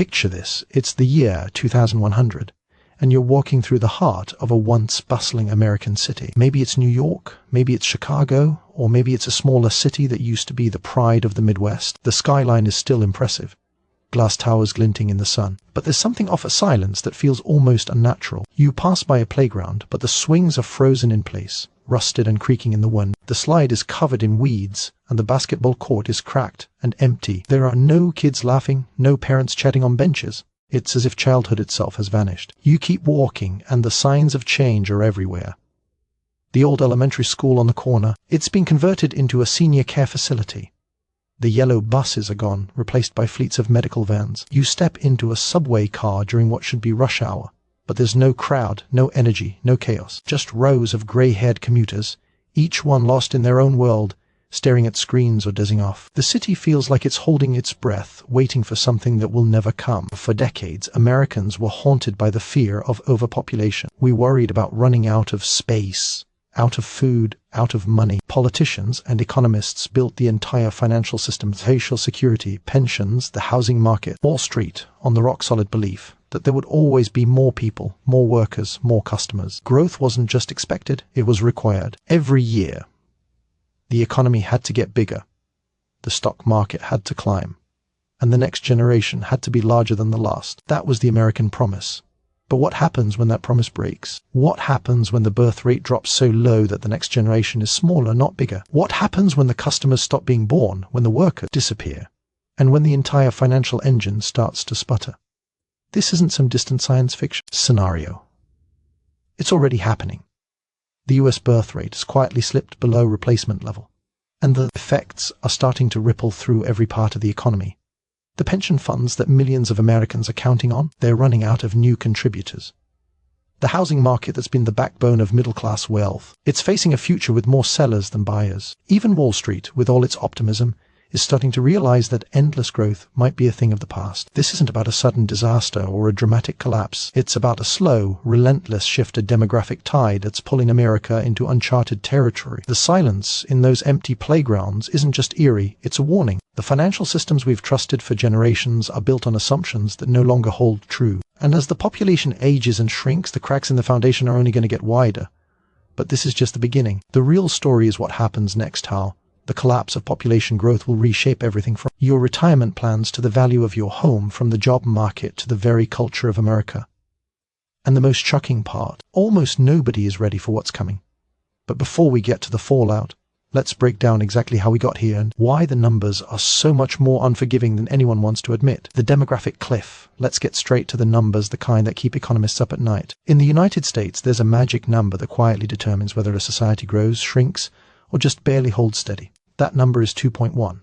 Picture this, it's the year 2100, and you're walking through the heart of a once bustling American city. Maybe it's New York, maybe it's Chicago, or maybe it's a smaller city that used to be the pride of the Midwest. The skyline is still impressive, glass towers glinting in the sun. But there's something off a silence that feels almost unnatural. You pass by a playground, but the swings are frozen in place, rusted and creaking in the wind. The slide is covered in weeds, and the basketball court is cracked and empty. There are no kids laughing, no parents chatting on benches. It's as if childhood itself has vanished. You keep walking, and the signs of change are everywhere. The old elementary school on the corner, it's been converted into a senior care facility. The yellow buses are gone, replaced by fleets of medical vans. You step into a subway car during what should be rush hour, but there's no crowd, no energy, no chaos. Just rows of grey-haired commuters, each one lost in their own world, staring at screens or dozing off. The city feels like it's holding its breath, waiting for something that will never come. For decades, Americans were haunted by the fear of overpopulation. We worried about running out of space, out of food, out of money. Politicians and economists built the entire financial system, social security, pensions, the housing market, Wall Street, on the rock-solid belief that there would always be more people, more workers, more customers. Growth wasn't just expected, it was required. Every year, the economy had to get bigger, the stock market had to climb, and the next generation had to be larger than the last. That was the American promise. But what happens when that promise breaks? What happens when the birth rate drops so low that the next generation is smaller, not bigger? What happens when the customers stop being born, when the workers disappear, and when the entire financial engine starts to sputter? This isn't some distant science fiction scenario. It's already happening. The US birth rate has quietly slipped below replacement level, and the effects are starting to ripple through every part of the economy. The pension funds that millions of Americans are counting on, they're running out of new contributors. The housing market that's been the backbone of middle-class wealth, it's facing a future with more sellers than buyers. Even Wall Street, with all its optimism, is starting to realize that endless growth might be a thing of the past. This isn't about a sudden disaster or a dramatic collapse. It's about a slow, relentless shifted demographic tide that's pulling America into uncharted territory. The silence in those empty playgrounds isn't just eerie, it's a warning. The financial systems we've trusted for generations are built on assumptions that no longer hold true. And as the population ages and shrinks, the cracks in the foundation are only going to get wider. But this is just the beginning. The real story is what happens next, how the collapse of population growth will reshape everything from your retirement plans to the value of your home, from the job market to the very culture of America. And the most shocking part, almost nobody is ready for what's coming. But before we get to the fallout, let's break down exactly how we got here and why the numbers are so much more unforgiving than anyone wants to admit. The demographic cliff. Let's get straight to the numbers, the kind that keep economists up at night. In the United States, there's a magic number that quietly determines whether a society grows, shrinks, or just barely holds steady. That number is 2.1.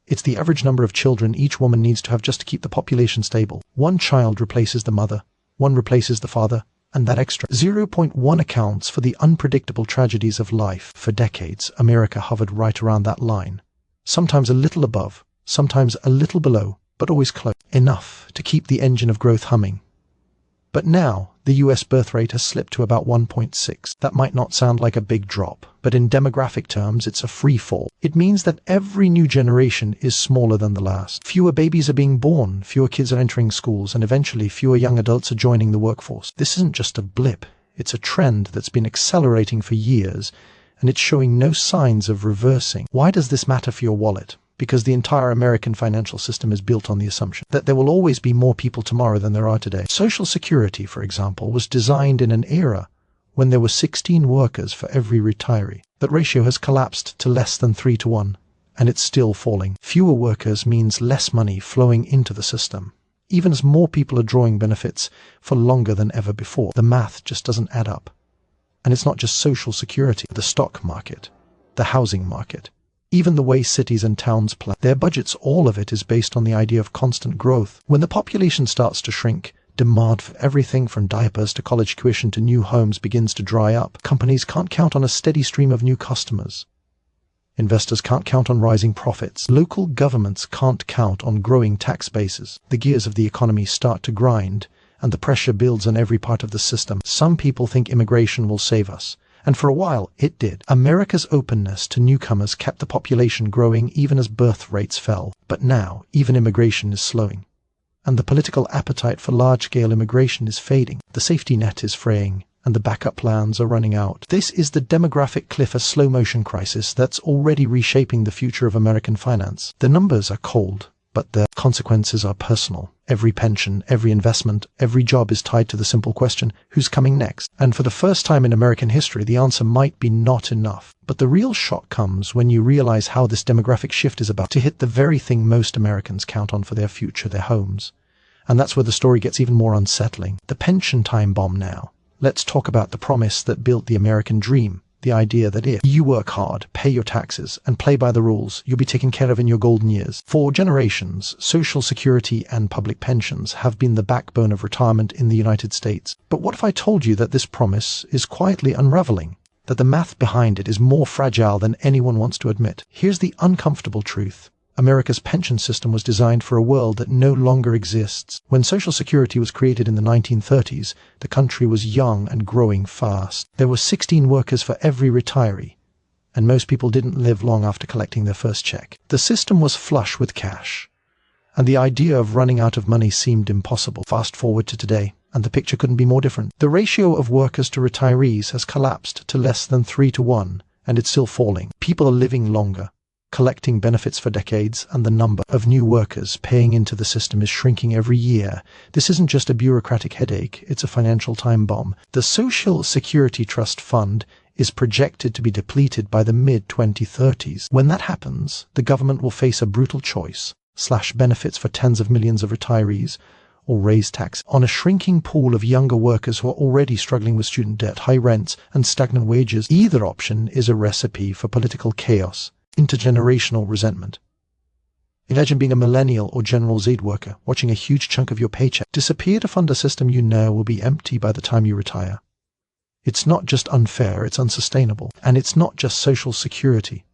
It's the average number of children each woman needs to have just to keep the population stable. One child replaces the mother, one replaces the father, and that extra 0.1 accounts for the unpredictable tragedies of life. For decades, America hovered right around that line. Sometimes a little above, sometimes a little below, but always close. Enough to keep the engine of growth humming. But now, the US birth rate has slipped to about 1.6. That might not sound like a big drop, but in demographic terms, it's a free fall. It means that every new generation is smaller than the last. Fewer babies are being born, fewer kids are entering schools, and eventually fewer young adults are joining the workforce. This isn't just a blip. It's a trend that's been accelerating for years, and it's showing no signs of reversing. Why does this matter for your wallet? Because the entire American financial system is built on the assumption that there will always be more people tomorrow than there are today. Social Security, for example, was designed in an era when there were 16 workers for every retiree. That ratio has collapsed to less than 3-1, and it's still falling. Fewer workers means less money flowing into the system, even as more people are drawing benefits for longer than ever before. The math just doesn't add up. And it's not just Social Security, the stock market, the housing market, even the way cities and towns plan their budgets, all of it is based on the idea of constant growth. When the population starts to shrink, demand for everything from diapers to college tuition to new homes begins to dry up. Companies can't count on a steady stream of new customers. Investors can't count on rising profits. Local governments can't count on growing tax bases. The gears of the economy start to grind, and the pressure builds on every part of the system. Some people think immigration will save us. And for a while, it did. America's openness to newcomers kept the population growing even as birth rates fell. But now, even immigration is slowing. and the political appetite for large-scale immigration is fading. The safety net is fraying, and the backup plans are running out. This is the demographic cliff, a slow-motion crisis that's already reshaping the future of American finance. The numbers are cold, but the consequences are personal. Every pension, every investment, every job is tied to the simple question, who's coming next? And for the first time in American history, the answer might be not enough. But the real shock comes when you realize how this demographic shift is about to hit the very thing most Americans count on for their future, their homes. And that's where the story gets even more unsettling. The pension time bomb now. Let's talk about the promise that built the American dream. The idea that if you work hard, pay your taxes, and play by the rules, you'll be taken care of in your golden years. For generations, Social Security and public pensions have been the backbone of retirement in the United States. But what if I told you that this promise is quietly unraveling? That the math behind it is more fragile than anyone wants to admit? Here's the uncomfortable truth. America's pension system was designed for a world that no longer exists. When Social Security was created in the 1930s, the country was young and growing fast. There were 16 workers for every retiree, and most people didn't live long after collecting their first check. The system was flush with cash, and the idea of running out of money seemed impossible. Fast forward to today, and the picture couldn't be more different. The ratio of workers to retirees has collapsed to less than 3 to 1, and it's still falling. People are living longer, collecting benefits for decades, and the number of new workers paying into the system is shrinking every year. This isn't just a bureaucratic headache, it's a financial time bomb. The Social Security Trust Fund is projected to be depleted by the mid-2030s. When that happens, the government will face a brutal choice: slash benefits for tens of millions of retirees, or raise tax on a shrinking pool of younger workers who are already struggling with student debt, high rents, and stagnant wages. Either option is a recipe for political chaos, intergenerational resentment. Imagine being a millennial or General Z worker, watching a huge chunk of your paycheck disappear to fund a system you know will be empty by the time you retire. It's not just unfair, it's unsustainable. And it's not just Social Security.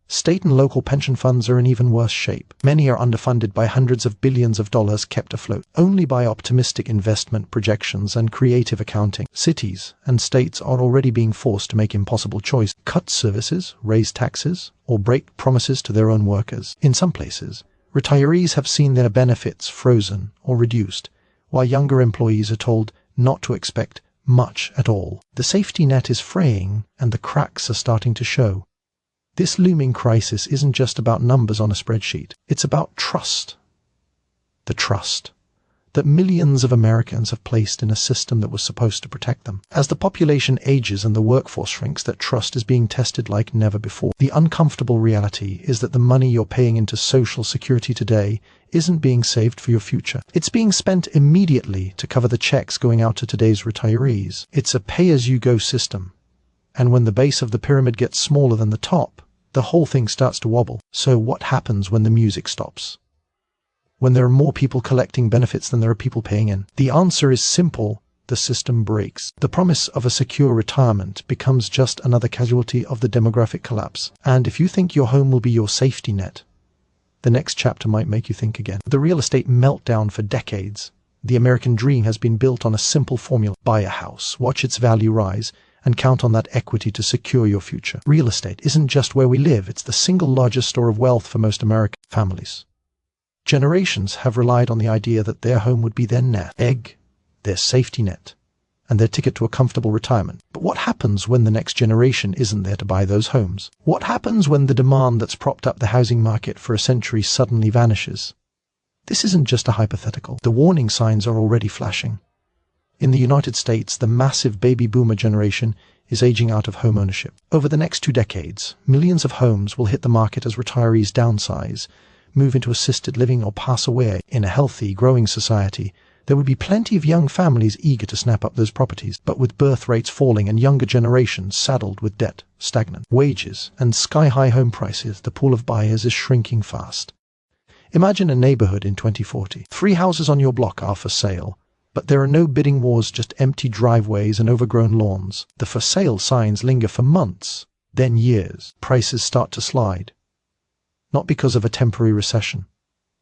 State and local pension funds are in even worse shape. Many are underfunded by hundreds of billions of dollars kept afloat only by optimistic investment projections and creative accounting. Cities and states are already being forced to make impossible choices: cut services, raise taxes, or break promises to their own workers. In some places, retirees have seen their benefits frozen or reduced, while younger employees are told not to expect much at all. The safety net is fraying, and the cracks are starting to show. This looming crisis isn't just about numbers on a spreadsheet. It's about trust. The trust that millions of Americans have placed in a system that was supposed to protect them. As the population ages and the workforce shrinks, that trust is being tested like never before. The uncomfortable reality is that the money you're paying into Social Security today isn't being saved for your future. It's being spent immediately to cover the checks going out to today's retirees. It's a pay-as-you-go system. And when the base of the pyramid gets smaller than the top, the whole thing starts to wobble. So what happens when the music stops? When there are more people collecting benefits than there are people paying in? The answer is simple: the system breaks. The promise of a secure retirement becomes just another casualty of the demographic collapse. And if you think your home will be your safety net, the next chapter might make you think again. The real estate meltdown for decades. The American dream has been built on a simple formula: buy a house, watch its value rise, and count on that equity to secure your future. Real estate isn't just where we live, it's the single largest store of wealth for most American families. Generations have relied on the idea that their home would be their nest egg, their safety net, and their ticket to a comfortable retirement. But what happens when the next generation isn't there to buy those homes? What happens when the demand that's propped up the housing market for a century suddenly vanishes? This isn't just a hypothetical. The warning signs are already flashing. In the United States, the massive baby boomer generation is aging out of home ownership. Over the next 2 decades, millions of homes will hit the market as retirees downsize, move into assisted living, or pass away. In a healthy, growing society, there would be plenty of young families eager to snap up those properties. But with birth rates falling and younger generations saddled with debt, stagnant wages, and sky-high home prices, the pool of buyers is shrinking fast. Imagine a neighborhood in 2040. 3 houses on your block are for sale, but there are no bidding wars, just empty driveways and overgrown lawns. The for sale signs linger for months, then years. Prices start to slide. Not because of a temporary recession,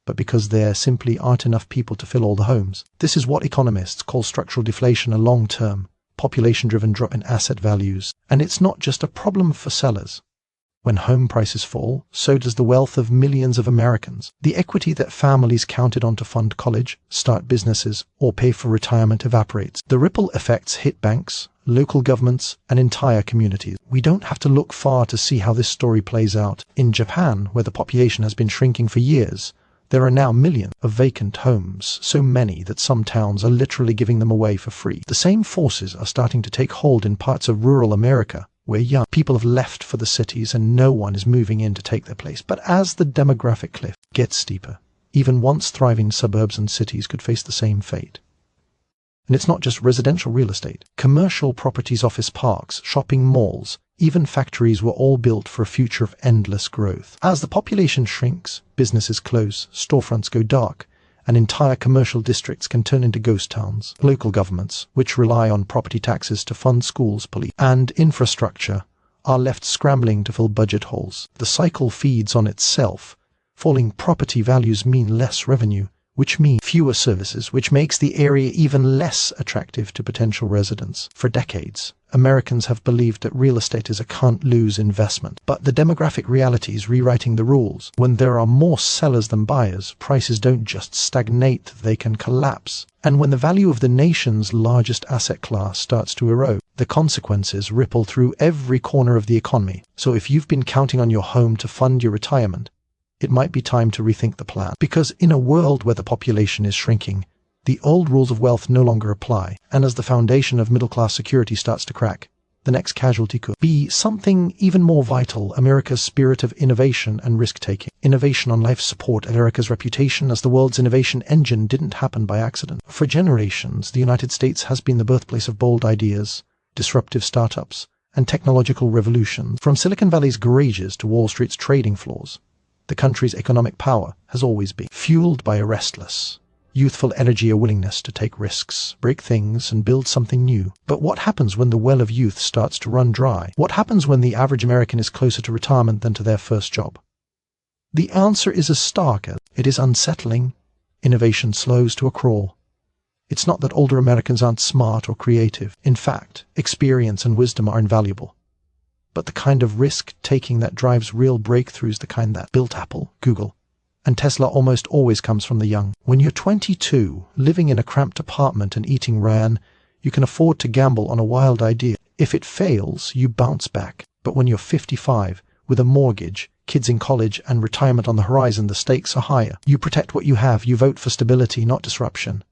but because there simply aren't enough people to fill all the homes. This is what economists call structural deflation, a long-term, population-driven drop in asset values. And it's not just a problem for sellers. When home prices fall, so does the wealth of millions of Americans. The equity that families counted on to fund college, start businesses, or pay for retirement evaporates. The ripple effects hit banks, local governments, and entire communities. We don't have to look far to see how this story plays out. In Japan, where the population has been shrinking for years, there are now millions of vacant homes, so many that some towns are literally giving them away for free. The same forces are starting to take hold in parts of rural America, where young people have left for the cities and no one is moving in to take their place. But as the demographic cliff gets steeper, even once thriving suburbs and cities could face the same fate. And it's not just residential real estate. Commercial properties, office parks, shopping malls, even factories were all built for a future of endless growth. As the population shrinks, businesses close, storefronts go dark, and entire commercial districts can turn into ghost towns. Local governments, which rely on property taxes to fund schools, police, and infrastructure, are left scrambling to fill budget holes. The cycle feeds on itself. Falling property values mean less revenue, which means fewer services, which makes the area even less attractive to potential residents. For decades, Americans have believed that real estate is a can't-lose investment. But the demographic reality is rewriting the rules. When there are more sellers than buyers, prices don't just stagnate, they can collapse. And when the value of the nation's largest asset class starts to erode, the consequences ripple through every corner of the economy. So if you've been counting on your home to fund your retirement, it might be time to rethink the plan. Because in a world where the population is shrinking, the old rules of wealth no longer apply, and as the foundation of middle-class security starts to crack, the next casualty could be something even more vital: America's spirit of innovation and risk-taking. Innovation on life support. America's reputation as the world's innovation engine didn't happen by accident. For generations, the United States has been the birthplace of bold ideas, disruptive startups, and technological revolutions. From Silicon Valley's garages to Wall Street's trading floors, the country's economic power has always been fueled by a restless, youthful energy, a willingness to take risks, break things, and build something new. But what happens when the well of youth starts to run dry? What happens when the average American is closer to retirement than to their first job? The answer is as stark as it is unsettling. Innovation slows to a crawl. It's not that older Americans aren't smart or creative. In fact, experience and wisdom are invaluable. But the kind of risk-taking that drives real breakthroughs, the kind that built Apple, Google, and Tesla, almost always comes from the young. When you're 22, living in a cramped apartment and eating ramen, you can afford to gamble on a wild idea. If it fails, you bounce back. But when you're 55, with a mortgage, kids in college, and retirement on the horizon, the stakes are higher. You protect what you have. You vote for stability, not disruption.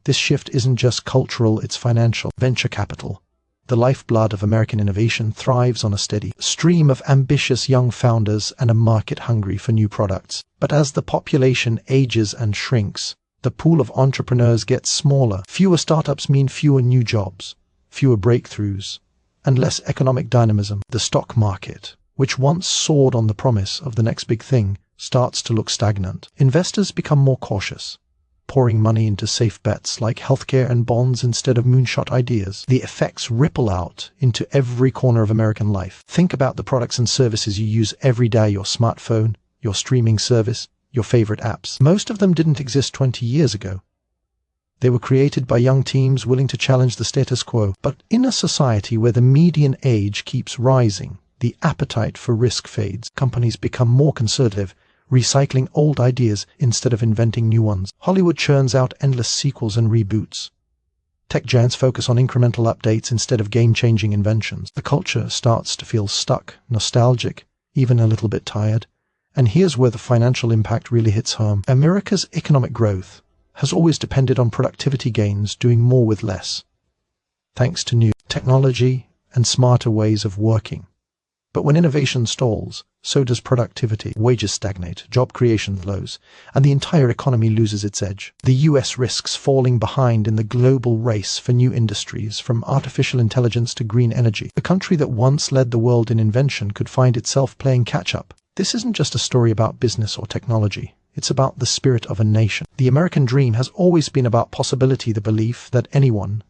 This shift isn't just cultural, it's financial. Venture capital, the lifeblood of American innovation, thrives on a steady stream of ambitious young founders and a market hungry for new products. But as the population ages and shrinks, the pool of entrepreneurs gets smaller. Fewer startups mean fewer new jobs, fewer breakthroughs, and less economic dynamism. The stock market, which once soared on the promise of the next big thing, starts to look stagnant. Investors become more cautious, pouring money into safe bets like healthcare and bonds instead of moonshot ideas. The effects ripple out into every corner of American life. Think about the products and services you use every day: your smartphone, your streaming service, your favorite apps. Most of them didn't exist 20 years ago. They were created by young teams willing to challenge the status quo. But in a society where the median age keeps rising, the appetite for risk fades. Companies become more conservative, recycling old ideas instead of inventing new ones. Hollywood churns out endless sequels and reboots. Tech giants focus on incremental updates instead of game-changing inventions. The culture starts to feel stuck, nostalgic, even a little bit tired. And here's where the financial impact really hits home. America's economic growth has always depended on productivity gains, doing more with less, thanks to new technology and smarter ways of working. But when innovation stalls, so does productivity. Wages stagnate, job creation lows, and the entire economy loses its edge. The US risks falling behind in the global race for new industries, from artificial intelligence to green energy. The country that once led the world in invention could find itself playing catch-up. This isn't just a story about business or technology. It's about the spirit of a nation. The American dream has always been about possibility, the belief that anyone,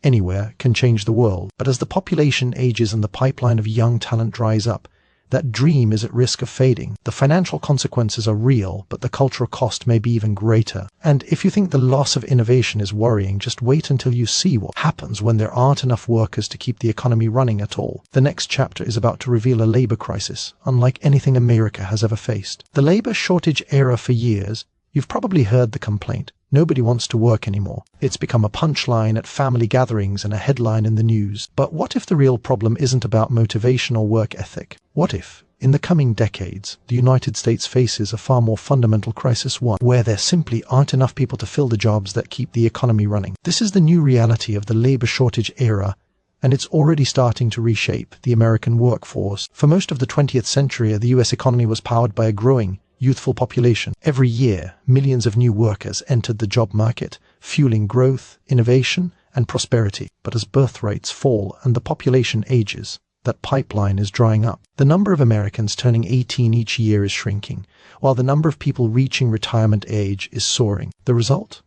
anywhere, can change the world. But as the population ages and the pipeline of young talent dries up, That dream is at risk of fading. The financial consequences are real, but the cultural cost may be even greater. And if you think the loss of innovation is worrying, just wait until you see what happens when there aren't enough workers to keep the economy running at all. The next chapter is about to reveal a labor crisis, unlike anything America has ever faced. The labor shortage era for years, you've probably heard the complaint. Nobody wants to work anymore. It's become a punchline at family gatherings and a headline in the news. But what if the real problem isn't about motivation or work ethic? What if, in the coming decades, the United States faces a far more fundamental crisis, one where there simply aren't enough people to fill the jobs that keep the economy running? This is the new reality of the labor shortage era, and it's already starting to reshape the American workforce. For most of the 20th century, the US economy was powered by a growing, youthful population. Every year, millions of new workers entered the job market, fueling growth, innovation, and prosperity. But as birth rates fall and the population ages, that pipeline is drying up. The number of Americans turning 18 each year is shrinking, while the number of people reaching retirement age is soaring. The result?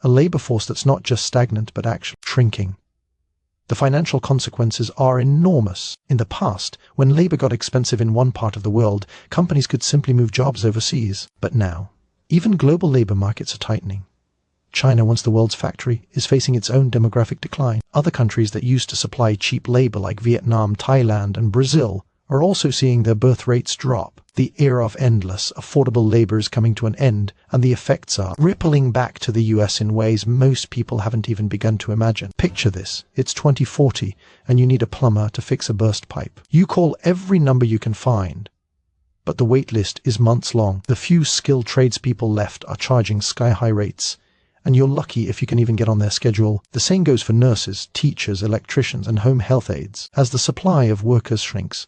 A labor force that's not just stagnant, but actually shrinking. The financial consequences are enormous. In the past, when labor got expensive in one part of the world, companies could simply move jobs overseas. But now, even global labor markets are tightening. China, once the world's factory, is facing its own demographic decline. Other countries that used to supply cheap labor like Vietnam, Thailand, and Brazil are also seeing their birth rates drop. The era of endless, affordable labor is coming to an end, and the effects are rippling back to the US in ways most people haven't even begun to imagine. Picture this. It's 2040, and you need a plumber to fix a burst pipe. You call every number you can find, but the wait list is months long. The few skilled tradespeople left are charging sky-high rates, and you're lucky if you can even get on their schedule. The same goes for nurses, teachers, electricians, and home health aides. As the supply of workers shrinks,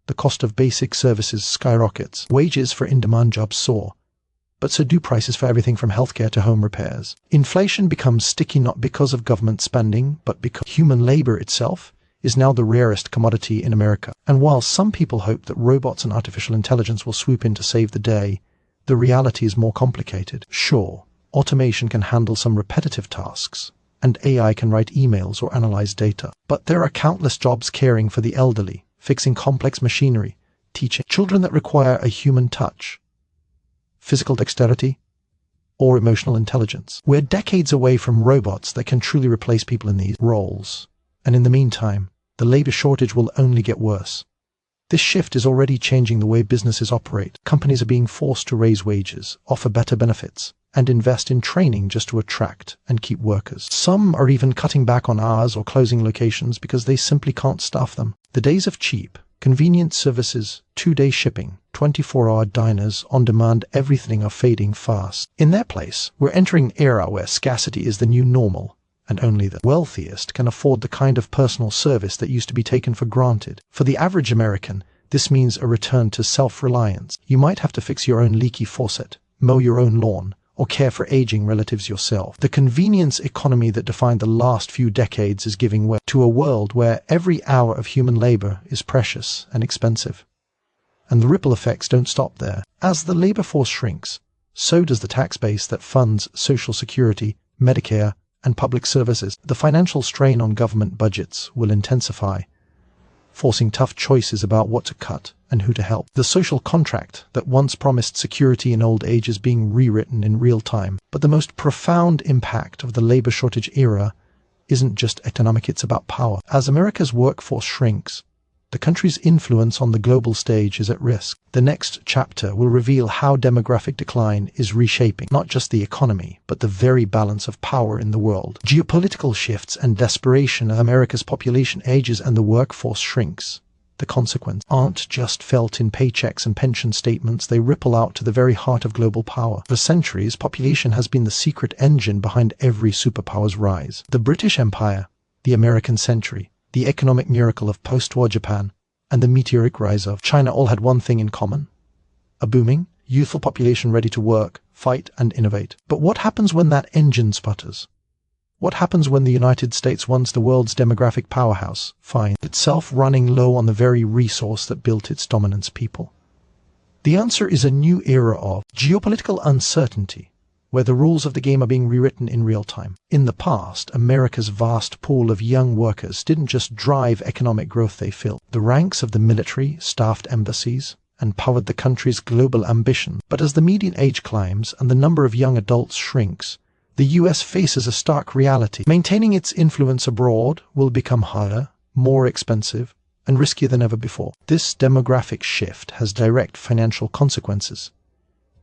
the cost of basic services skyrockets. Wages for in-demand jobs soar, but so do prices for everything from healthcare to home repairs. Inflation becomes sticky not because of government spending, but because human labor itself is now the rarest commodity in America. And while some people hope that robots and artificial intelligence will swoop in to save the day, the reality is more complicated. Sure, automation can handle some repetitive tasks, and AI can write emails or analyze data. But there are countless jobs caring for the elderly, fixing complex machinery, teaching children that require a human touch, physical dexterity, or emotional intelligence. We're decades away from robots that can truly replace people in these roles. And in the meantime, the labor shortage will only get worse. This shift is already changing the way businesses operate. Companies are being forced to raise wages, offer better benefits, and invest in training just to attract and keep workers. Some are even cutting back on hours or closing locations because they simply can't staff them. The days of cheap, convenient services, 2-day shipping, 24-hour diners, on-demand everything are fading fast. In their place, we're entering an era where scarcity is the new normal, and only the wealthiest can afford the kind of personal service that used to be taken for granted. For the average American, this means a return to self-reliance. You might have to fix your own leaky faucet, mow your own lawn, or care for aging relatives yourself. The convenience economy that defined the last few decades is giving way to a world where every hour of human labor is precious and expensive. And the ripple effects don't stop there. As the labor force shrinks, so does the tax base that funds Social Security, Medicare, and public services. The financial strain on government budgets will intensify, forcing tough choices about what to cut and who to help. The social contract that once promised security in old age is being rewritten in real time. But the most profound impact of the labor shortage era isn't just economic, it's about power. As America's workforce shrinks, the country's influence on the global stage is at risk. The next chapter will reveal how demographic decline is reshaping not just the economy, but the very balance of power in the world. Geopolitical shifts and desperation as America's population ages and the workforce shrinks. The consequences aren't just felt in paychecks and pension statements, they ripple out to the very heart of global power. For centuries, population has been the secret engine behind every superpower's rise. The British Empire, the American century, the economic miracle of post-war Japan, and the meteoric rise of China all had one thing in common: a booming, youthful population ready to work, fight, and innovate. But what happens when that engine sputters? What happens when the United States, once the world's demographic powerhouse, finds itself running low on the very resource that built its dominance, people? The answer is a new era of geopolitical uncertainty, where the rules of the game are being rewritten in real time. In the past, America's vast pool of young workers didn't just drive economic growth, they filled the ranks of the military, staffed embassies, and powered the country's global ambition. But as the median age climbs and the number of young adults shrinks, the US faces a stark reality. Maintaining its influence abroad will become harder, more expensive, and riskier than ever before. This demographic shift has direct financial consequences.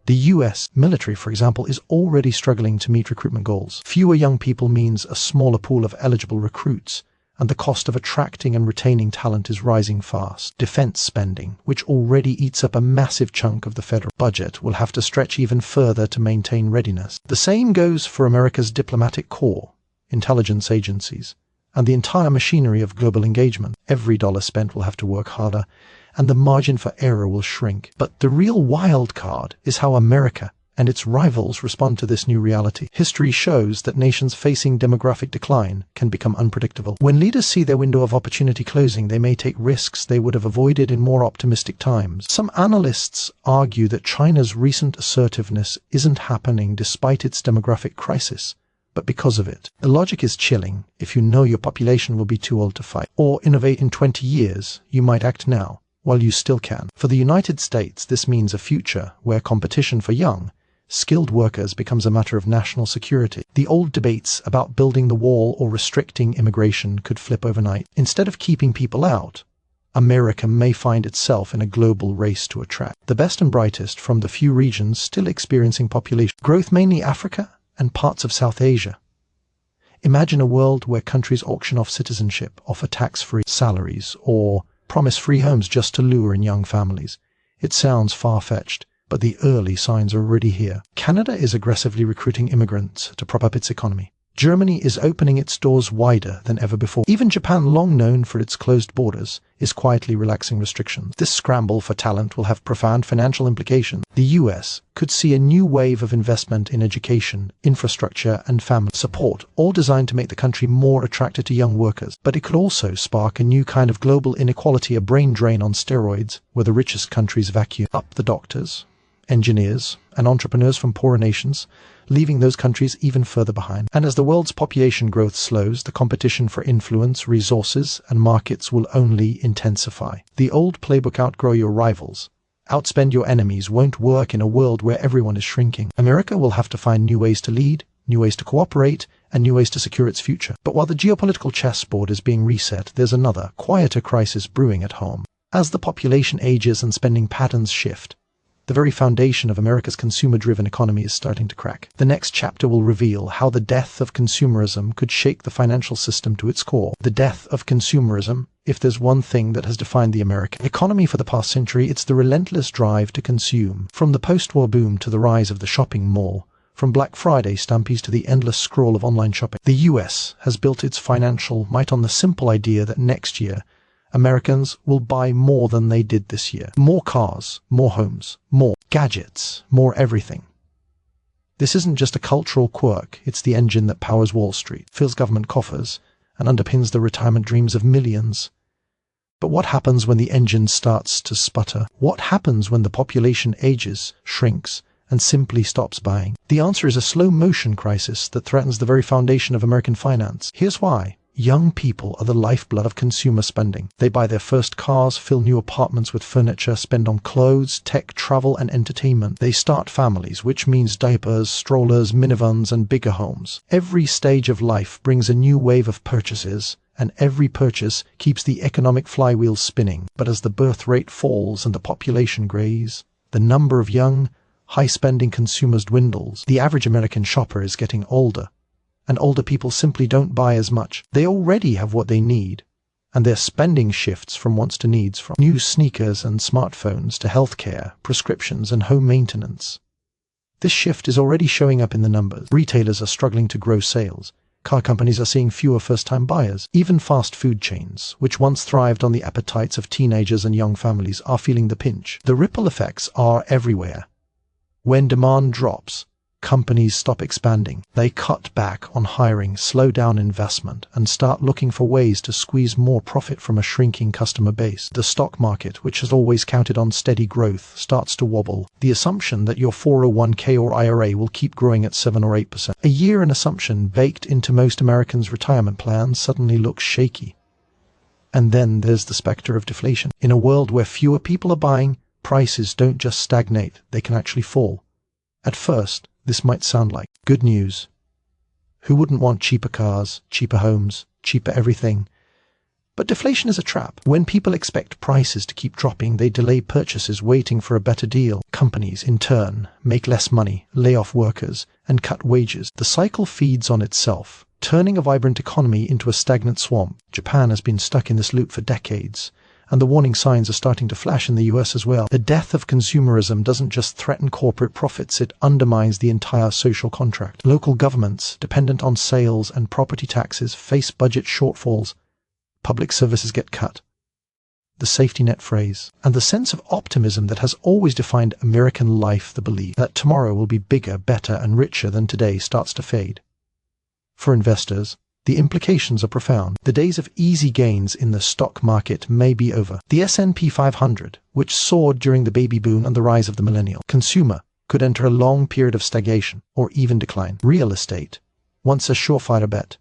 The US military, for example, is already struggling to meet recruitment goals. Fewer young people means a smaller pool of eligible recruits, and the cost of attracting and retaining talent is rising fast. Defense spending, which already eats up a massive chunk of the federal budget, will have to stretch even further to maintain readiness. The same goes for America's diplomatic corps, intelligence agencies, and the entire machinery of global engagement. Every dollar spent will have to work harder, and the margin for error will shrink. But the real wild card is how America and its rivals respond to this new reality. History shows that nations facing demographic decline can become unpredictable. When leaders see their window of opportunity closing, they may take risks they would have avoided in more optimistic times. Some analysts argue that China's recent assertiveness isn't happening despite its demographic crisis, but because of it. The logic is chilling. If you know your population will be too old to fight or innovate in 20 years, you might act now while you still can. For the United States, this means a future where competition for young, skilled workers becomes a matter of national security. The old debates about building the wall or restricting immigration could flip overnight. Instead of keeping people out, America may find itself in a global race to attract the best and brightest from the few regions still experiencing population growth, mainly Africa and parts of South Asia. Imagine a world where countries auction off citizenship, offer tax-free salaries, or promise free homes just to lure in young families. It sounds far-fetched, but the early signs are already here. Canada is aggressively recruiting immigrants to prop up its economy. Germany is opening its doors wider than ever before. Even Japan, long known for its closed borders, is quietly relaxing restrictions. This scramble for talent will have profound financial implications. The US could see a new wave of investment in education, infrastructure, and family support, all designed to make the country more attractive to young workers. But it could also spark a new kind of global inequality, a brain drain on steroids, where the richest countries vacuum up the doctors, engineers, and entrepreneurs from poorer nations, leaving those countries even further behind. And as the world's population growth slows, the competition for influence, resources, and markets will only intensify. The old playbook, outgrow your rivals, outspend your enemies, won't work in a world where everyone is shrinking. America will have to find new ways to lead, new ways to cooperate, and new ways to secure its future. But while the geopolitical chessboard is being reset, there's another, quieter crisis brewing at home. As the population ages and spending patterns shift, the very foundation of America's consumer-driven economy is starting to crack. The next chapter will reveal how the death of consumerism could shake the financial system to its core. The death of consumerism, if there's one thing that has defined the American economy for the past century, it's the relentless drive to consume. From the post-war boom to the rise of the shopping mall, from Black Friday stampedes to the endless scroll of online shopping, the US has built its financial might on the simple idea that next year, Americans will buy more than they did this year. More cars, more homes, more gadgets, more everything. This isn't just a cultural quirk, it's the engine that powers Wall Street, fills government coffers, and underpins the retirement dreams of millions. But what happens when the engine starts to sputter? What happens when the population ages, shrinks, and simply stops buying? The answer is a slow-motion crisis that threatens the very foundation of American finance. Here's why. Young people are the lifeblood of consumer spending. They buy their first cars, fill new apartments with furniture, spend on clothes, tech, travel, and entertainment. They start families, which means diapers, strollers, minivans, and bigger homes. Every stage of life brings a new wave of purchases, and every purchase keeps the economic flywheel spinning. But as the birth rate falls and the population grows, the number of young, high-spending consumers dwindles. The average American shopper is getting older, and older people simply don't buy as much. They already have what they need, and their spending shifts from wants to needs, from new sneakers and smartphones to healthcare, prescriptions, and home maintenance. This shift is already showing up in the numbers. Retailers are struggling to grow sales. Car companies are seeing fewer first-time buyers. Even fast food chains, which once thrived on the appetites of teenagers and young families, are feeling the pinch. The ripple effects are everywhere. When demand drops, companies stop expanding. They cut back on hiring, slow down investment, and start looking for ways to squeeze more profit from a shrinking customer base. The stock market, which has always counted on steady growth, starts to wobble. The assumption that your 401k or IRA will keep growing at 7 or 8% a year, an assumption baked into most Americans' retirement plans, suddenly looks shaky. And then there's the specter of deflation. In a world where fewer people are buying, prices don't just stagnate, they can actually fall. At first, this might sound like good news. Who wouldn't want cheaper cars, cheaper homes, cheaper everything? But deflation is a trap. When people expect prices to keep dropping, they delay purchases waiting for a better deal. Companies, in turn, make less money, lay off workers, and cut wages. The cycle feeds on itself, turning a vibrant economy into a stagnant swamp. Japan has been stuck in this loop for decades, and the warning signs are starting to flash in the US as well. The death of consumerism doesn't just threaten corporate profits, it undermines the entire social contract. Local governments, dependent on sales and property taxes, face budget shortfalls. Public services get cut. The safety net phrase, and the sense of optimism that has always defined American life, the belief that tomorrow will be bigger, better, and richer than today, starts to fade. For investors, the implications are profound. The days of easy gains in the stock market may be over. The S&P 500, which soared during the baby boom and the rise of the millennial consumer, could enter a long period of stagnation or even decline. Real estate, once a surefire bet,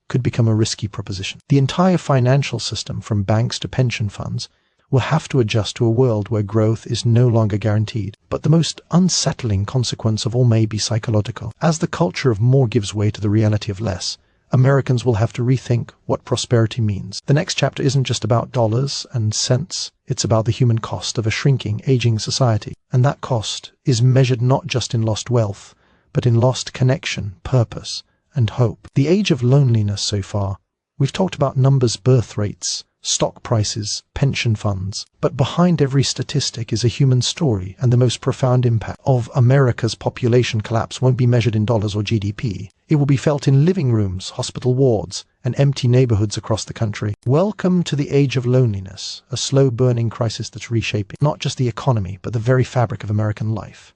could become a risky proposition. The entire financial system, from banks to pension funds, will have to adjust to a world where growth is no longer guaranteed. But the most unsettling consequence of all may be psychological. As the culture of more gives way to the reality of less, Americans will have to rethink what prosperity means. The next chapter isn't just about dollars and cents, it's about the human cost of a shrinking, aging society. And that cost is measured not just in lost wealth, but in lost connection, purpose, and hope. The age of loneliness so far. We've talked about numbers, birth rates, stock prices, pension funds, but behind every statistic is a human story, and the most profound impact of America's population collapse won't be measured in dollars or GDP. It will be felt in living rooms, hospital wards, and empty neighborhoods across the country. Welcome to the age of loneliness, a slow-burning crisis that's reshaping not just the economy, but the very fabric of American life.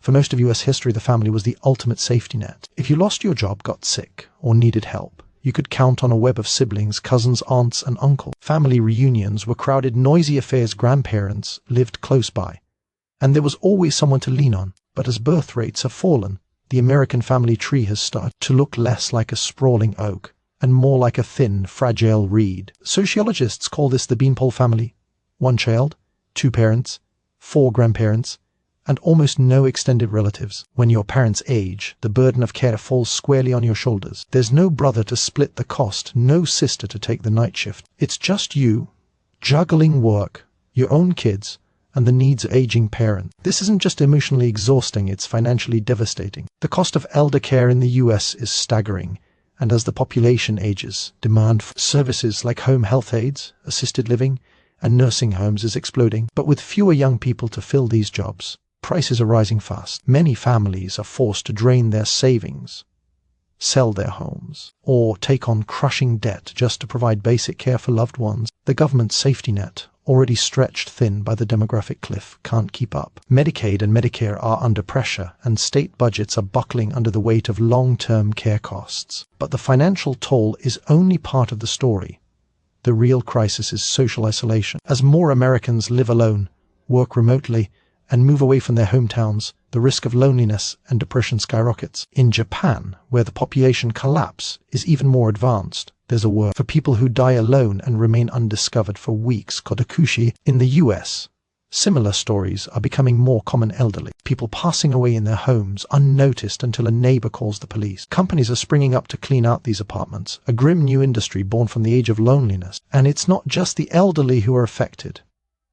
For most of US history, the family was the ultimate safety net. If you lost your job, got sick, or needed help, you could count on a web of siblings, cousins, aunts, and uncles. Family reunions were crowded, noisy affairs. Grandparents lived close by, and there was always someone to lean on. But as birth rates have fallen, the American family tree has started to look less like a sprawling oak and more like a thin, fragile reed. Sociologists call this the beanpole family. 1 child, 2 parents, 4 grandparents, and almost no extended relatives. When your parents age, the burden of care falls squarely on your shoulders. There's no brother to split the cost, no sister to take the night shift. It's just you, juggling work, your own kids, and the needs of aging parents. This isn't just emotionally exhausting, it's financially devastating. The cost of elder care in the US is staggering, and as the population ages, demand for services like home health aides, assisted living, and nursing homes is exploding. But with fewer young people to fill these jobs, prices are rising fast. Many families are forced to drain their savings, sell their homes, or take on crushing debt just to provide basic care for loved ones. The government safety net, already stretched thin by the demographic cliff, can't keep up. Medicaid and Medicare are under pressure, and state budgets are buckling under the weight of long-term care costs. But the financial toll is only part of the story. The real crisis is social isolation. As more Americans live alone, work remotely, and move away from their hometowns, the risk of loneliness and depression skyrockets. In Japan, where the population collapse is even more advanced, there's a word for people who die alone and remain undiscovered for weeks, kodakushi. In the US, similar stories are becoming more common. Elderly people passing away in their homes unnoticed until a neighbor calls the police. Companies are springing up to clean out these apartments, a grim new industry born from the age of loneliness. And it's not just the elderly who are affected.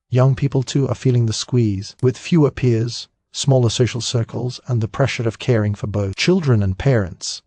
Young people too are feeling the squeeze, with fewer peers, smaller social circles, and the pressure of caring for both children and parents.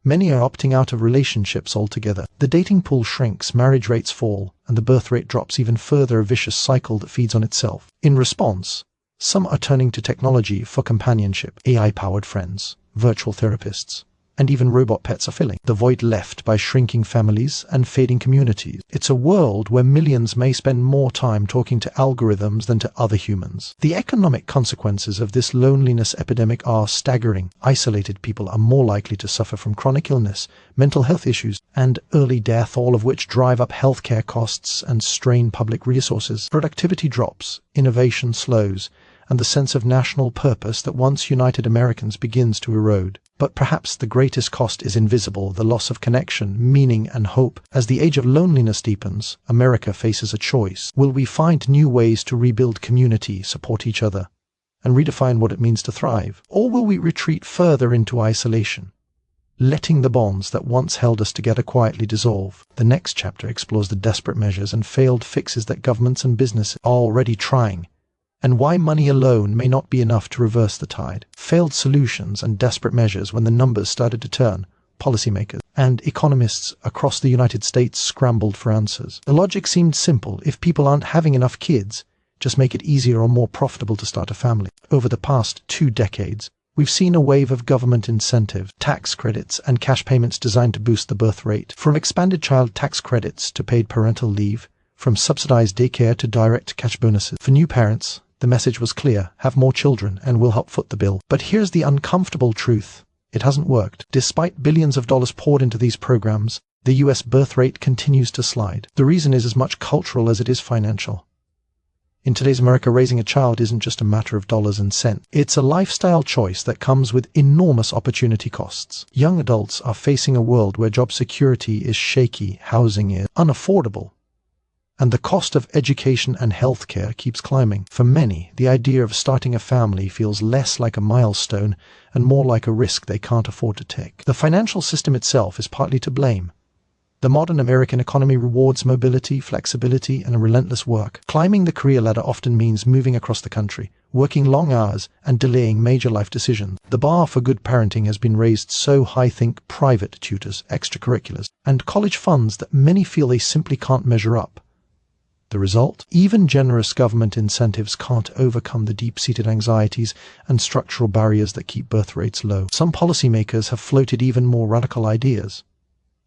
Many are opting out of relationships altogether. The dating pool shrinks, marriage rates fall, and the birth rate drops even further, a vicious cycle that feeds on itself. In response, some are turning to technology for companionship, AI-powered friends, virtual therapists, and even robot pets are filling the void left by shrinking families and fading communities. It's a world where millions may spend more time talking to algorithms than to other humans. The economic consequences of this loneliness epidemic are staggering. Isolated people are more likely to suffer from chronic illness, mental health issues, and early death, all of which drive up healthcare costs and strain public resources. Productivity drops, innovation slows, and the sense of national purpose that once united Americans begins to erode. But perhaps the greatest cost is invisible, the loss of connection, meaning, and hope. As the age of loneliness deepens, America faces a choice. Will we find new ways to rebuild community, support each other, and redefine what it means to thrive? Or will we retreat further into isolation, letting the bonds that once held us together quietly dissolve? The next chapter explores the desperate measures and failed fixes that governments and businesses are already trying, and why money alone may not be enough to reverse the tide. Failed solutions and desperate measures when the numbers started to turn. Policymakers and economists across the United States scrambled for answers. The logic seemed simple. If people aren't having enough kids, just make it easier or more profitable to start a family. Over the past 2 decades, we've seen a wave of government incentives, tax credits, and cash payments designed to boost the birth rate. From expanded child tax credits to paid parental leave, from subsidized daycare to direct cash bonuses. For new parents, the message was clear: have more children and we'll help foot the bill. But here's the uncomfortable truth. It hasn't worked. Despite billions of dollars poured into these programs, the US birth rate continues to slide. The reason is as much cultural as it is financial. In today's America, raising a child isn't just a matter of dollars and cents. It's a lifestyle choice that comes with enormous opportunity costs. Young adults are facing a world where job security is shaky, housing is unaffordable, and the cost of education and healthcare keeps climbing. For many, the idea of starting a family feels less like a milestone and more like a risk they can't afford to take. The financial system itself is partly to blame. The modern American economy rewards mobility, flexibility, and relentless work. Climbing the career ladder often means moving across the country, working long hours, and delaying major life decisions. The bar for good parenting has been raised so high, think private tutors, extracurriculars, and college funds that many feel they simply can't measure up. The result? Even generous government incentives can't overcome the deep-seated anxieties and structural barriers that keep birth rates low. Some policymakers have floated even more radical ideas.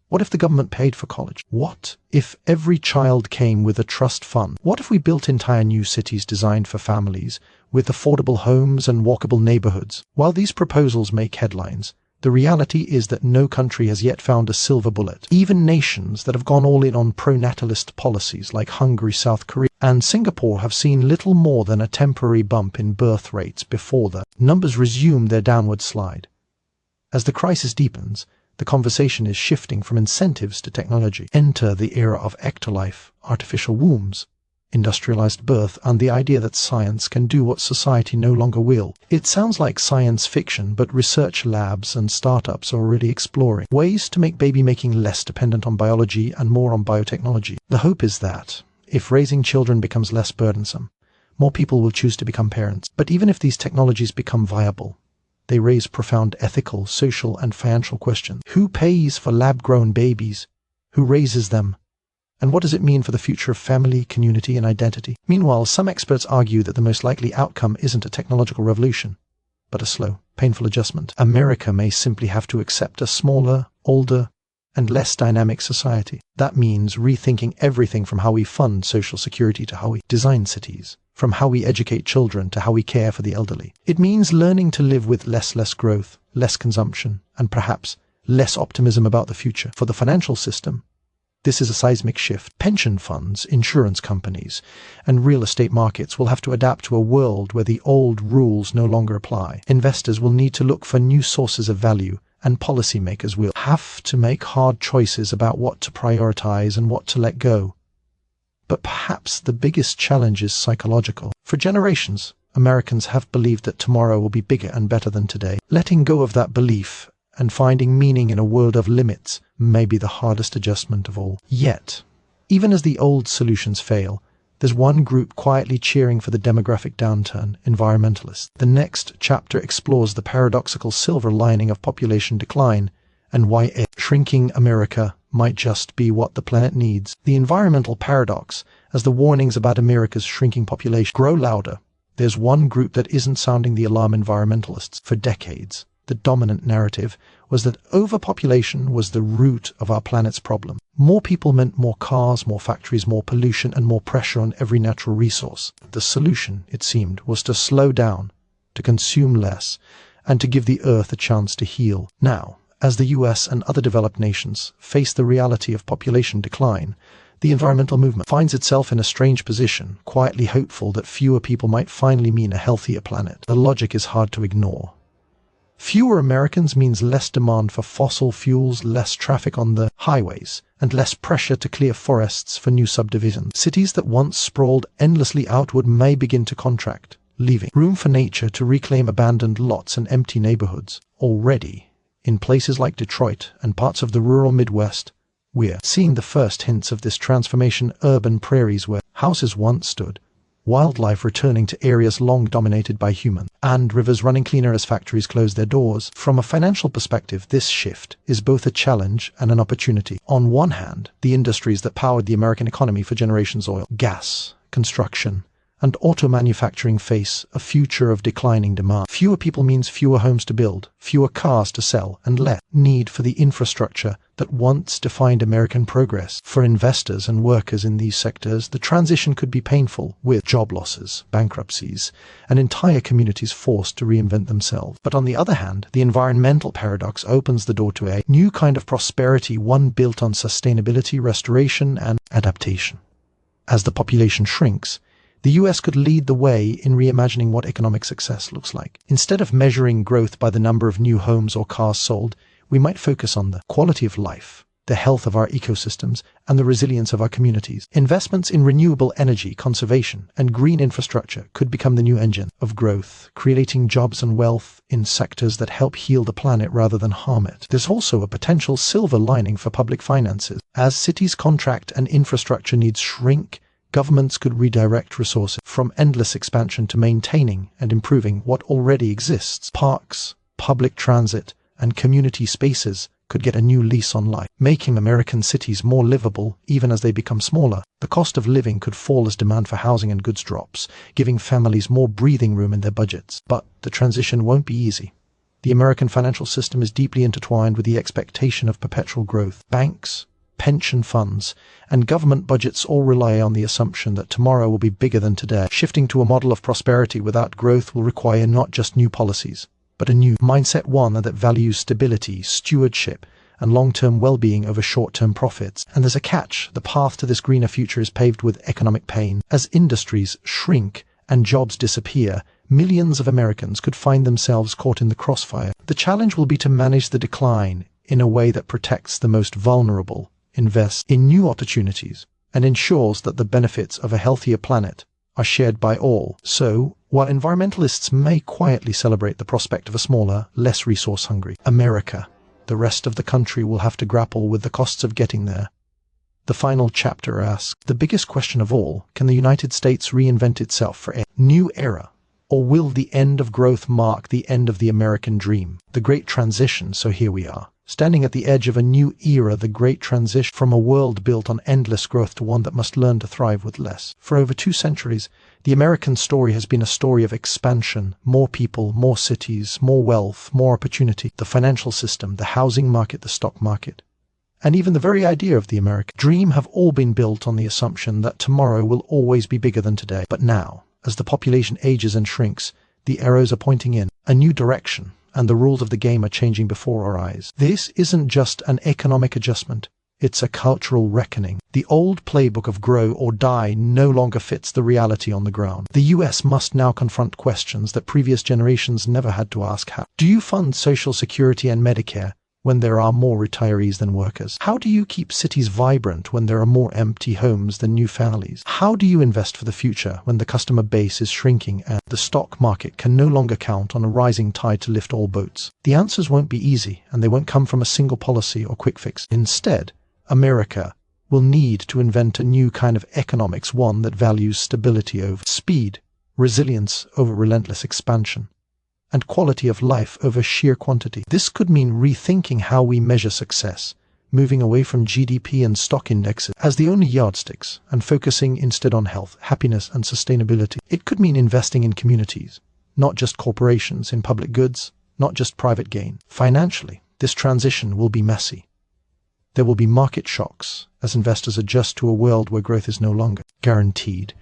What if the government paid for college? What if every child came with a trust fund? What if we built entire new cities designed for families, with affordable homes and walkable neighborhoods? While these proposals make headlines, the reality is that no country has yet found a silver bullet. Even nations that have gone all in on pro-natalist policies like Hungary, South Korea, and Singapore have seen little more than a temporary bump in birth rates before the numbers resume their downward slide. As the crisis deepens, the conversation is shifting from incentives to technology. Enter the era of ectolife, artificial wombs, industrialized birth, and the idea that science can do what society no longer will. It sounds like science fiction, but research labs and startups are already exploring ways to make baby making less dependent on biology and more on biotechnology. The hope is that, if raising children becomes less burdensome, more people will choose to become parents. But even if these technologies become viable, they raise profound ethical, social, and financial questions. Who pays for lab-grown babies? Who raises them? And what does it mean for the future of family, community, and identity? Meanwhile, some experts argue that the most likely outcome isn't a technological revolution, but a slow, painful adjustment. America may simply have to accept a smaller, older, and less dynamic society. That means rethinking everything from how we fund social security to how we design cities, from how we educate children to how we care for the elderly. It means learning to live with less growth, less consumption, and perhaps less optimism about the future. For the financial system, this is a seismic shift. Pension funds, insurance companies, and real estate markets will have to adapt to a world where the old rules no longer apply. Investors will need to look for new sources of value, and policymakers will have to make hard choices about what to prioritize and what to let go. But perhaps the biggest challenge is psychological. For generations, Americans have believed that tomorrow will be bigger and better than today. Letting go of that belief and finding meaning in a world of limits may be the hardest adjustment of all. Yet, even as the old solutions fail, there's one group quietly cheering for the demographic downturn: environmentalists. The next chapter explores the paradoxical silver lining of population decline and why a shrinking America might just be what the planet needs. The environmental paradox: as the warnings about America's shrinking population grow louder, there's one group that isn't sounding the alarm: environmentalists. For decades, the dominant narrative was that overpopulation was the root of our planet's problem. More people meant more cars, more factories, more pollution, and more pressure on every natural resource. The solution, it seemed, was to slow down, to consume less, and to give the Earth a chance to heal. Now, as the US and other developed nations face the reality of population decline, the environmental movement finds itself in a strange position, quietly hopeful that fewer people might finally mean a healthier planet. The logic is hard to ignore. Fewer Americans means less demand for fossil fuels, less traffic on the highways, and less pressure to clear forests for new subdivisions. Cities that once sprawled endlessly outward may begin to contract, leaving room for nature to reclaim abandoned lots and empty neighborhoods. Already, in places like Detroit and parts of the rural Midwest, we're seeing the first hints of this transformation. Urban prairies where houses once stood, wildlife returning to areas long dominated by humans, and rivers running cleaner as factories close their doors. From a financial perspective, this shift is both a challenge and an opportunity. On one hand, the industries that powered the American economy for generations, oil, gas, construction, and auto manufacturing, face a future of declining demand. Fewer people means fewer homes to build, fewer cars to sell, and less need for the infrastructure that once defined American progress. For investors and workers in these sectors, the transition could be painful, with job losses, bankruptcies, and entire communities forced to reinvent themselves. But on the other hand, the environmental paradox opens the door to a new kind of prosperity, one built on sustainability, restoration, and adaptation. As the population shrinks, the US could lead the way in reimagining what economic success looks like. Instead of measuring growth by the number of new homes or cars sold, we might focus on the quality of life, the health of our ecosystems, and the resilience of our communities. Investments in renewable energy, conservation, and green infrastructure could become the new engine of growth, creating jobs and wealth in sectors that help heal the planet rather than harm it. There's also a potential silver lining for public finances. As cities contract and infrastructure needs shrink, governments could redirect resources from endless expansion to maintaining and improving what already exists. Parks, public transit, and community spaces could get a new lease on life, making American cities more livable even as they become smaller. The cost of living could fall as demand for housing and goods drops, giving families more breathing room in their budgets. But the transition won't be easy. The American financial system is deeply intertwined with the expectation of perpetual growth. Banks, pension funds, and government budgets all rely on the assumption that tomorrow will be bigger than today. Shifting to a model of prosperity without growth will require not just new policies, but a new mindset, one that values stability, stewardship, and long-term well-being over short-term profits. And there's a catch. The path to this greener future is paved with economic pain. As industries shrink and jobs disappear, millions of Americans could find themselves caught in the crossfire. The challenge will be to manage the decline in a way that protects the most vulnerable, invests in new opportunities, and ensures that the benefits of a healthier planet are shared by all. So, while environmentalists may quietly celebrate the prospect of a smaller, less resource-hungry America, the rest of the country will have to grapple with the costs of getting there. The final chapter asks the biggest question of all: can the United States reinvent itself for a new era? Or will the end of growth mark the end of the American dream? The Great Transition, so here we are, standing at the edge of a new era, the Great Transition from a world built on endless growth to one that must learn to thrive with less. For over 2 centuries, the American story has been a story of expansion, more people, more cities, more wealth, more opportunity. The financial system, the housing market, the stock market, and even the very idea of the American dream have all been built on the assumption that tomorrow will always be bigger than today. But now, as the population ages and shrinks, the arrows are pointing in a new direction, and the rules of the game are changing before our eyes. This isn't just an economic adjustment, it's a cultural reckoning. The old playbook of grow or die no longer fits the reality on the ground. The US must now confront questions that previous generations never had to ask. How do you fund Social Security and Medicare when there are more retirees than workers? How do you keep cities vibrant when there are more empty homes than new families? How do you invest for the future when the customer base is shrinking and the stock market can no longer count on a rising tide to lift all boats? The answers won't be easy, and they won't come from a single policy or quick fix. Instead, America will need to invent a new kind of economics, one that values stability over speed, resilience over relentless expansion, and quality of life over sheer quantity. This could mean rethinking how we measure success, moving away from GDP and stock indexes as the only yardsticks and focusing instead on health, happiness, and sustainability. It could mean investing in communities, not just corporations, in public goods, not just private gain. Financially, this transition will be messy. There will be market shocks as investors adjust to a world where growth is no longer guaranteed.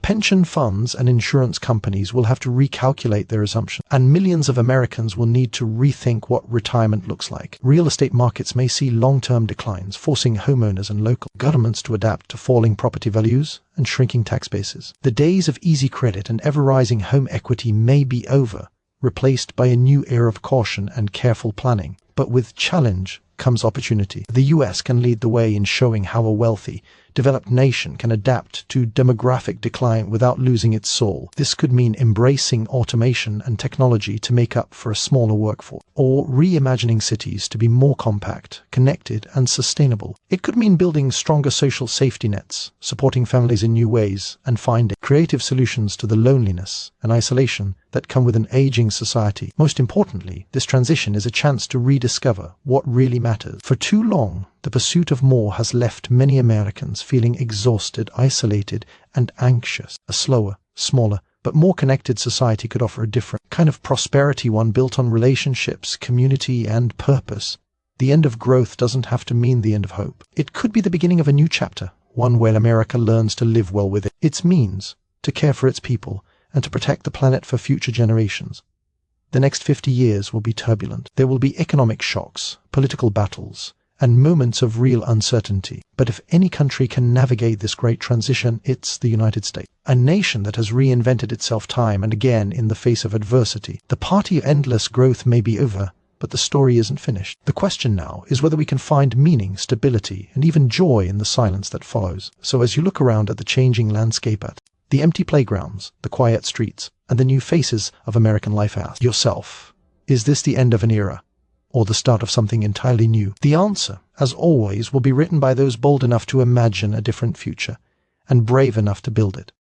Pension funds and insurance companies will have to recalculate their assumptions, and millions of Americans will need to rethink what retirement looks like. Real estate markets may see long-term declines, forcing homeowners and local governments to adapt to falling property values and shrinking tax bases. The days of easy credit and ever-rising home equity may be over, replaced by a new era of caution and careful planning. But with challenge comes opportunity. The US can lead the way in showing how a wealthy, developed nation can adapt to demographic decline without losing its soul. This could mean embracing automation and technology to make up for a smaller workforce, or reimagining cities to be more compact, connected, and sustainable. It could mean building stronger social safety nets, supporting families in new ways, and finding creative solutions to the loneliness and isolation that come with an aging society. Most importantly, this transition is a chance to rediscover what really matters. For too long, the pursuit of more has left many Americans feeling exhausted, isolated, and anxious. A slower, smaller, but more connected society could offer a different kind of prosperity, one built on relationships, community, and purpose. The end of growth doesn't have to mean the end of hope. It could be the beginning of a new chapter, one where America learns to live well with its means, to care for its people, and to protect the planet for future generations. The next 50 years will be turbulent. There will be economic shocks, political battles, and moments of real uncertainty. But if any country can navigate this great transition, it's the United States. A nation that has reinvented itself time and again in the face of adversity. The party of endless growth may be over, but the story isn't finished. The question now is whether we can find meaning, stability, and even joy in the silence that follows. So as you look around at the changing landscape, at the empty playgrounds, the quiet streets, and the new faces of American life, ask yourself, is this the end of an era, or the start of something entirely new? The answer, as always, will be written by those bold enough to imagine a different future, and brave enough to build it.